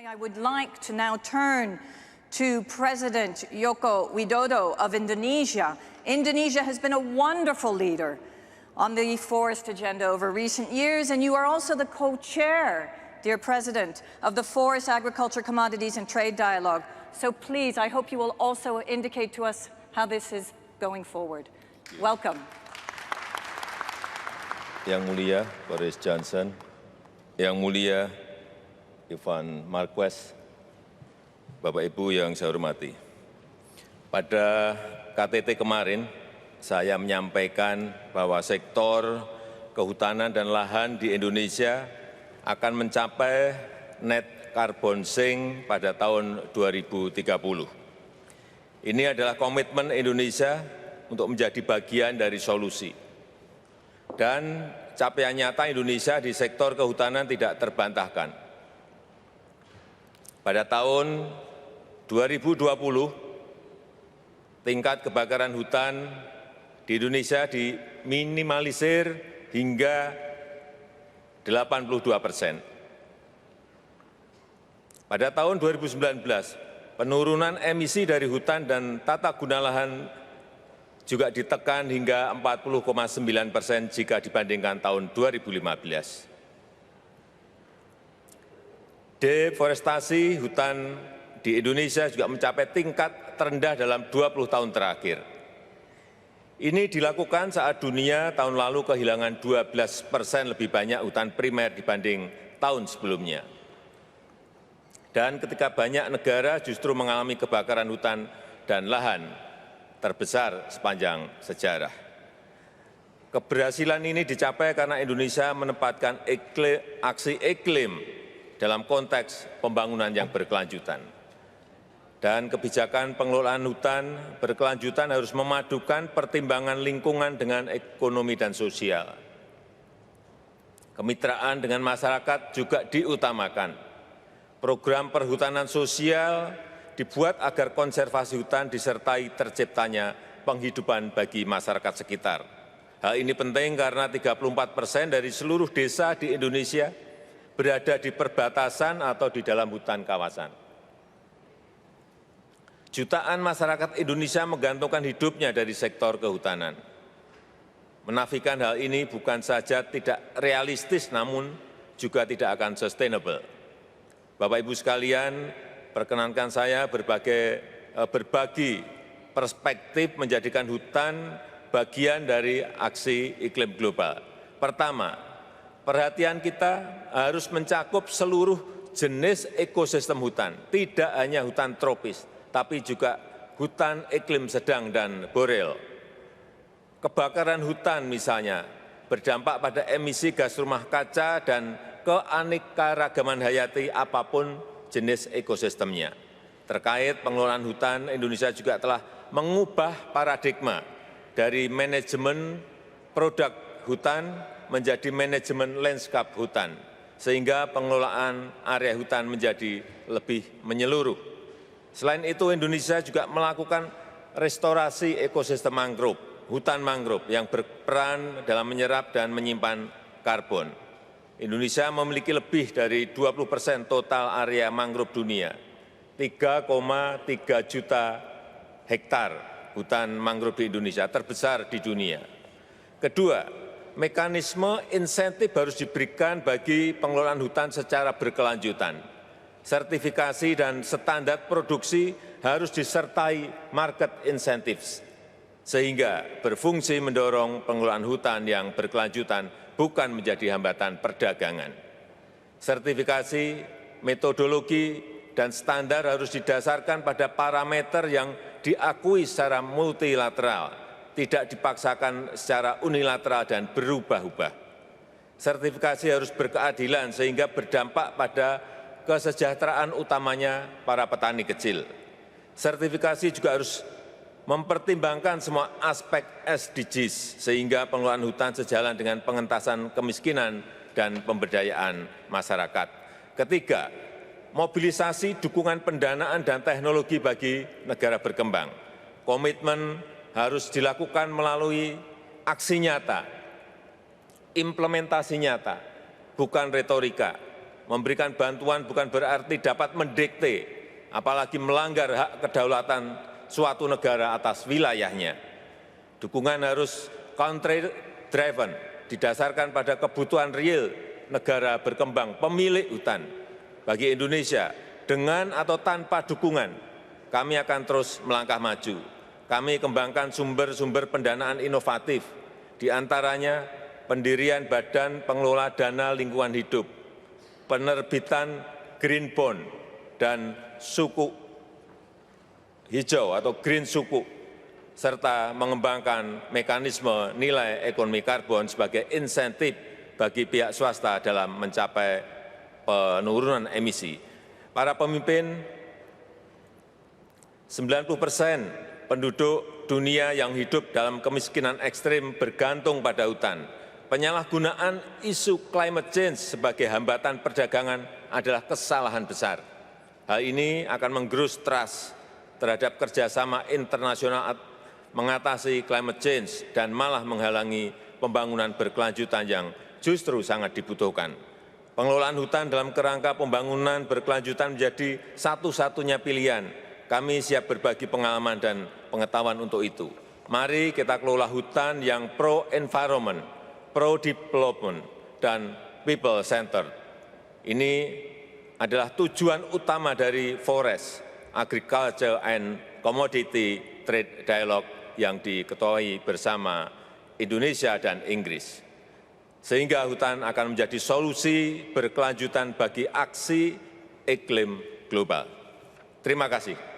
I would like to now turn to President Joko Widodo of Indonesia. Indonesia has been a wonderful leader on the forest agenda over recent years, and you are also the co-chair, dear President, of the Forest, Agriculture, Commodities and Trade Dialogue. So please, I hope you will also indicate to us how this is going forward. Welcome. Yang Mulia Boris Johnson, Yang Mulia Ivan Marquez, Bapak Ibu yang saya hormati. Pada KTT kemarin, saya menyampaikan bahwa sektor kehutanan dan lahan di Indonesia akan mencapai net carbon sink pada tahun 2030. Ini adalah komitmen Indonesia untuk menjadi bagian dari solusi. Dan capaian nyata Indonesia di sektor kehutanan tidak terbantahkan. Pada tahun 2020, tingkat kebakaran hutan di Indonesia diminimalisir hingga 82%. Pada tahun 2019, penurunan emisi dari hutan dan tata guna lahan juga ditekan hingga 40,9% jika dibandingkan tahun 2015. Deforestasi hutan di Indonesia juga mencapai tingkat terendah dalam 20 tahun terakhir. Ini dilakukan saat dunia tahun lalu kehilangan 12% lebih banyak hutan primer dibanding tahun sebelumnya. Dan ketika banyak negara justru mengalami kebakaran hutan dan lahan terbesar sepanjang sejarah. Keberhasilan ini dicapai karena Indonesia menempatkan aksi iklim dalam konteks pembangunan yang berkelanjutan. Dan kebijakan pengelolaan hutan berkelanjutan harus memadukan pertimbangan lingkungan dengan ekonomi dan sosial. Kemitraan dengan masyarakat juga diutamakan. Program perhutanan sosial dibuat agar konservasi hutan disertai terciptanya penghidupan bagi masyarakat sekitar. Hal ini penting karena 34% dari seluruh desa di Indonesia berada di perbatasan atau di dalam hutan kawasan. Jutaan masyarakat Indonesia menggantungkan hidupnya dari sektor kehutanan. Menafikan hal ini bukan saja tidak realistis, namun juga tidak akan sustainable. Bapak Ibu sekalian, perkenankan saya berbagi perspektif menjadikan hutan bagian dari aksi iklim global. Pertama, perhatian kita harus mencakup seluruh jenis ekosistem hutan, tidak hanya hutan tropis, tapi juga hutan iklim sedang dan boreal. Kebakaran hutan misalnya berdampak pada emisi gas rumah kaca dan keanekaragaman hayati apapun jenis ekosistemnya. Terkait pengelolaan hutan, Indonesia juga telah mengubah paradigma dari manajemen produk hutan menjadi manajemen landscape hutan, sehingga pengelolaan area hutan menjadi lebih menyeluruh. Selain itu, Indonesia juga melakukan restorasi ekosistem mangrove, hutan mangrove yang berperan dalam menyerap dan menyimpan karbon. Indonesia memiliki lebih dari 20% total area mangrove dunia, 3,3 juta hektar hutan mangrove di Indonesia, terbesar di dunia. Kedua, mekanisme insentif harus diberikan bagi pengelolaan hutan secara berkelanjutan. Sertifikasi dan standar produksi harus disertai market incentives, sehingga berfungsi mendorong pengelolaan hutan yang berkelanjutan bukan menjadi hambatan perdagangan. Sertifikasi, metodologi, dan standar harus didasarkan pada parameter yang diakui secara multilateral, tidak dipaksakan secara unilateral dan berubah-ubah. Sertifikasi harus berkeadilan sehingga berdampak pada kesejahteraan utamanya para petani kecil. Sertifikasi juga harus mempertimbangkan semua aspek SDGs sehingga pengelolaan hutan sejalan dengan pengentasan kemiskinan dan pemberdayaan masyarakat. Ketiga, mobilisasi dukungan pendanaan dan teknologi bagi negara berkembang. Komitmen harus dilakukan melalui aksi nyata, implementasi nyata, bukan retorika. Memberikan bantuan bukan berarti dapat mendikte, apalagi melanggar hak kedaulatan suatu negara atas wilayahnya. Dukungan harus country-driven, didasarkan pada kebutuhan real negara berkembang pemilik hutan. Bagi Indonesia, dengan atau tanpa dukungan, kami akan terus melangkah maju. Kami kembangkan sumber-sumber pendanaan inovatif, di antaranya pendirian Badan Pengelola Dana Lingkungan Hidup, penerbitan Green Bond, dan suku hijau atau Green Suku, serta mengembangkan mekanisme nilai ekonomi karbon sebagai insentif bagi pihak swasta dalam mencapai penurunan emisi. Para pemimpin, 90% penduduk dunia yang hidup dalam kemiskinan ekstrim bergantung pada hutan. Penyalahgunaan isu climate change sebagai hambatan perdagangan adalah kesalahan besar. Hal ini akan menggerus trust terhadap kerjasama internasional mengatasi climate change dan malah menghalangi pembangunan berkelanjutan yang justru sangat dibutuhkan. Pengelolaan hutan dalam kerangka pembangunan berkelanjutan menjadi satu-satunya pilihan. Kami siap berbagi pengalaman dan pengetahuan untuk itu. Mari kita kelola hutan yang pro-environment, pro-development, dan people-centered. Ini adalah tujuan utama dari Forest, Agriculture and Commodity Trade Dialogue yang diketuai bersama Indonesia dan Inggris. Sehingga hutan akan menjadi solusi berkelanjutan bagi aksi iklim global. Terima kasih.